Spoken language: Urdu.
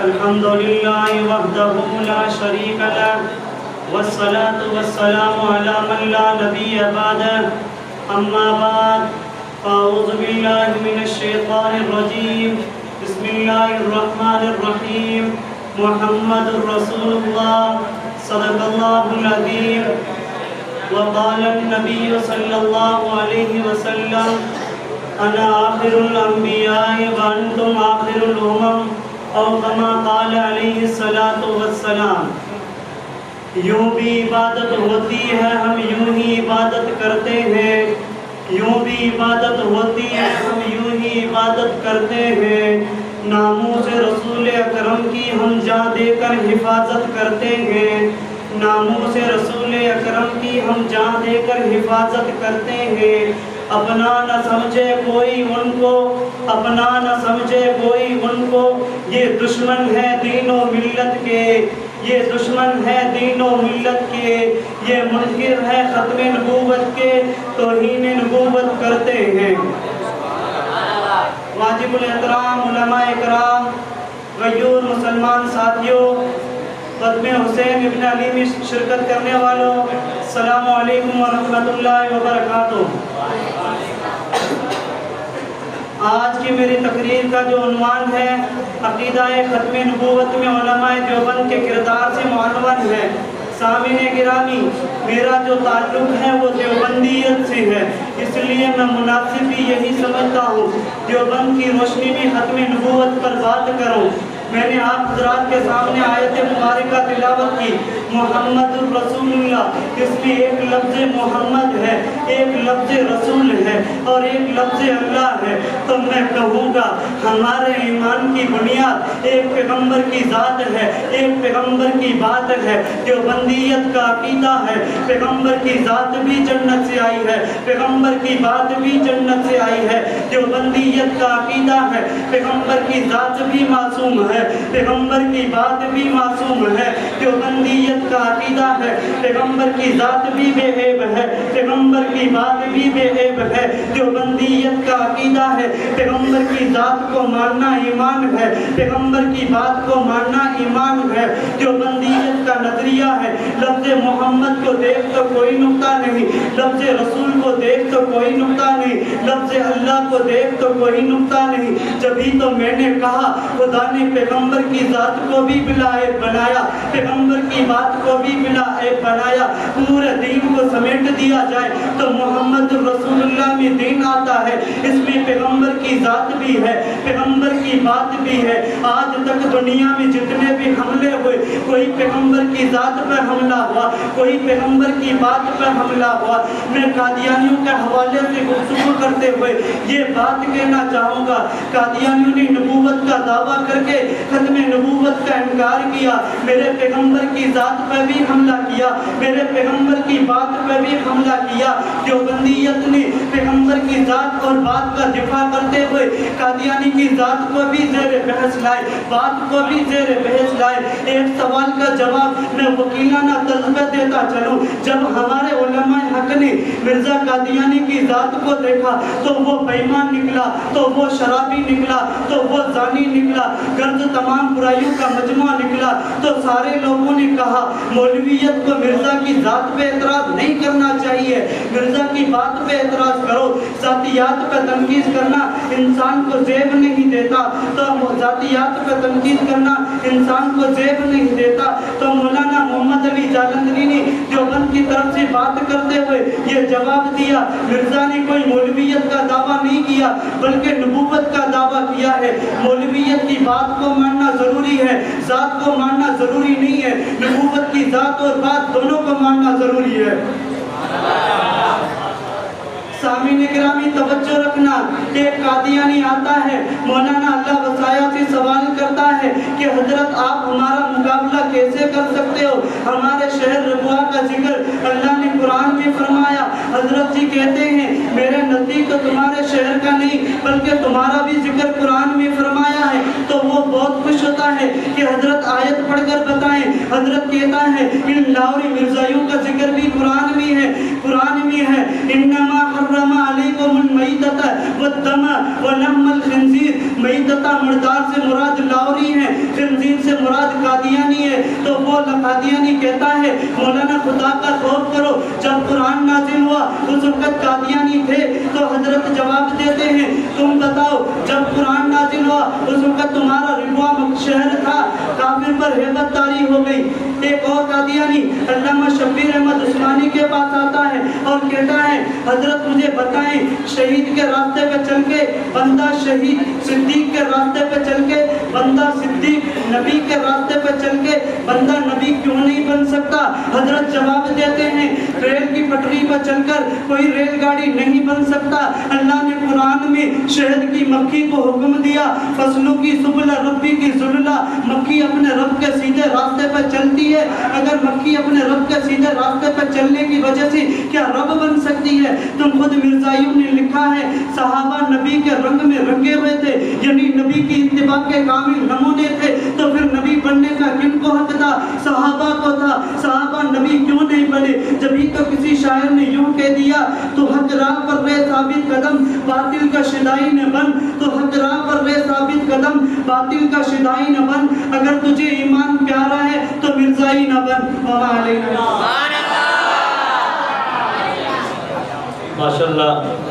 الحمد لله وحده لا شريك له والصلاة والسلام على من لا نبي بعده أما بعد فأعوذ بالله من الشيطان الرجيم بسم الله الرحمن الرحيم محمد رسول الله صدق الله العظيم وقال النبي صلى الله عليه وسلم أنا آخر الأنبياء وأنتم آخر الأمم او كما قال علیہ الصلاۃ والسلام۔ یوں بھی عبادت ہوتی ہے، ہم یوں ہی عبادت کرتے ہیں، یوں بھی عبادت ہوتی ہے، ہم یوں ہی عبادت کرتے ہیں، ناموس رسول اکرم کی ہم جان دے کر حفاظت کرتے ہیں، ناموس رسول اکرم کی ہم جان دے کر حفاظت کرتے ہیں۔ اپنا نہ سمجھے کوئی ان کو، اپنا نہ سمجھے کوئی ان کو، یہ دشمن ہے دین و ملت کے، یہ دشمن ہے دین و ملت کے، یہ منکر ہے ختم نبوت کے، توہین نبوت کرتے ہیں۔ واجب الاحترام علماء اکرام، غیور مسلمان ساتھیوں، ختم حسین ابن علی میں شرکت کرنے والوں، السلام علیکم ورحمۃ اللہ وبرکاتہ۔ آج کی میری تقریر کا جو عنوان ہے عقیدہ ختم نبوت میں علماء دیوبند کے کردار سے معنون ہے۔ سامعین گرامی، میرا جو تعلق ہے وہ دیوبندیت سے ہے، اس لیے میں مناسب بھی یہی سمجھتا ہوں دیوبند کی روشنی میں ختم نبوت پر بات کروں۔ میں نے آپ حضرات کے سامنے آیت مبارکہ تلاوت کی، محمد رسول اللہ، اس میں ایک لفظ محمد ہے، ایک لفظ رسول ہے اور ایک لفظ اللہ ہے۔ تو میں کہوں گا ہمارے ایمان کی بنیاد ایک پیغمبر کی ذات ہے، ایک پیغمبر کی بات ہے، دیوبندیت کا عقیدہ ہے۔ پیغمبر کی ذات بھی جنت سے آئی ہے، پیغمبر کی بات بھی جنت سے آئی ہے، دیوبندیت کا عقیدہ ہے۔ پیغمبر کی ذات بھی معصوم ہے، پیغمبر کی بات بھی معصوم ہے، دیوبندیت کا عقیدہ ہے۔ پیغمبر کی ذات بھی بے عیب ہے، پیغمبر کی بات بھی بے عیب ہے، دیوبندیت کا عقیدہ ہے۔ پیغمبر کی ذات کو ماننا ایمان ہے، پیغمبر کی بات کو ماننا ایمان ہے، دیوبندیت کا نظریہ ہے۔ لفظ محمد کو دیکھ تو کوئی نقطہ نہیں، لفظ رسول کو دیکھ تو کوئی نقطہ نہیں، لفظ اللہ کو دیکھ تو کوئی نقطہ نہیں۔ جبھی تو میں نے کہا خدا نے پیغمبر کی ذات کو بھی بلا عیب بنایا، پیغمبر کی بات کو بھی بلا عیب بنایا، پورے دین کو سمیٹ دیا جائے تو محمد رسول اللہ میں دین آتا ہے۔ اس میں پیغمبر کی ذات بھی ہے، پیغمبر کی بات بھی ہے۔ آج تک دنیا میں جتنے بھی حملے ہوئے، کوئی پیغمبر کی ذات پر حملہ ہوا، کوئی پیغمبر کی بات پر حملہ ہوا۔ میں قادیانیوں کے حوالے سے گفتگو کرتے ہوئے یہ بات کہنا چاہوں گا، قادیانیوں نے نبوت کا دعویٰ کر کے ختم نبوت کا انکار کیا، میرے پیغمبر کی ذات پر بھی حملہ کیا، میرے پیغمبر کی بات پر بھی حملہ کیا۔ دیوبندیت نے پیغمبر کی ذات اور بات کا دفاع کرتے ہوئے قادیانی کی ذات کو بھی زیر بحث لائے، بات کو بھی زیر بحث لائے۔ ایک سوال کا جواب میں وکیلانہ طرز پہ دیتا چلوں، جب ہمارے علماء حق نے مرزا قادیانی کی ذات کو دیکھا تو وہ بے ایمان نکلا، تو وہ شرابی نکلا، تو وہ زانی نکلا، غرض تمام برائیوں کا مجموعہ نکلا۔ تو سارے لوگوں نے کہا مولویت کو مرزا کی ذات پہ اعتراض نہیں کرنا چاہیے، مرزا کی بات پہ اعتراض کرو۔ ذاتیات پہ تنقید کرنا انسان کو زیب نہیں دیتا، تو ذاتیات پہ تنقید کرنا انسان کو زیب نہیں دیتا۔ تو مولانا محمد علی جالندری نے دیوبند کی طرف سے بات کرتے ہوئے یہ جواب دیا، مرزا نے کوئی مولویت کا دعویٰ نہیں کیا بلکہ نبوت کا دعویٰ کیا ہے۔ مولویت کی بات کو ماننا ضروری ہے، ذات کو ماننا ضروری نہیں ہے۔ نبوت کی ذات اور بات دونوں کو ماننا ضروری ہے۔ سامعین گرامی توجہ رکھنا، ایک قادیانی آتا ہے، مولانا اللہ وسایہ سے سوال کرتا ہے کہ حضرت آپ ہمارا مقابلہ کیسے کر سکتے ہو؟ ہمارے شہر ربوہ کا ذکر اللہ نے قرآن میں فرمایا۔ حضرت جی کہتے ہیں میرے نزدیک تو تمہارے شہر کا نہیں بلکہ تمہارا بھی ذکر قرآن میں فرمایا ہے۔ تو وہ بہت خوش ہوتا ہے کہ حضرت آیت پڑھ کر بتائیں۔ حضرت کہتا ہے ان لاہوری مرزائیوں کا ذکر بھی قرآن میں ہے، قرآن میں ہے، انما حرم علیکم المیتۃ والدم ولحم الخنزیر۔ میتۃ مردار سے مراد لاہوری ہیں، خنزیر سے مراد قادیانی ہے تو وہ قادیانی کہتا ہے مولانا خدا کا خوف کرو، جب قرآن نازل ہوا اس وقت قادیانی تھے تو حضرت جواب دیتے ہیں تم بتاؤ جب قرآن نازل ہوا اس وقت تمہارا ربوا شہر تھا، کافر پر ہیبت طاری ہو گئی۔ ایک اور قادیانی علامہ شبیر احمد عثمانی کے پاس آتا ہے اور کہتا ہے حضرت مجھے بتائیں شہید کے راستے پہ چل کے بندہ شہید، صدیق کے راستے پہ چل کے بندہ صدیق، نبی کے راستے پہ چل کے بندہ نبی کیوں نہیں بن سکتا؟ حضرت جواب دیتے ہیں ریل کی پٹری پر چل کر کوئی ریل گاڑی نہیں بن سکتا۔ اللہ نے قرآن میں شہد کی مکھی کو حکم دیا فصلوں کی سبل ربی کی ذللا، مکھی اپنے رب کے سیدھے راستے پہ چلتی ہے، اگر مکھی اپنے رب کے سیدھے راستے پہ چلنے کی وجہ سے کیا رب بن سکتی ہے؟ تم خود مرزائیوں نے لکھا ہے صحابہ نبی کے رنگ میں رنگے ہوئے تھے، یعنی نبی کی اتباع کے کامل نمونے تھے، تو پھر نبی بننے کا کن کو حق تھا؟ صحابہ کو تھا۔ صحابہ نبی کیوں نہیں بنے؟ جبھی تو کسی شاعر نے یوں کہہ دیا تو حق راہ پر رہے ثابت قدم باطل کا شدائی نہ بن، تو حق راہ پر رہے ثابت قدم باطل کا شدائی نہ بن، اگر تجھے ایمان پیارا ہے تو مرزائی نہ بن۔ ماشاءاللہ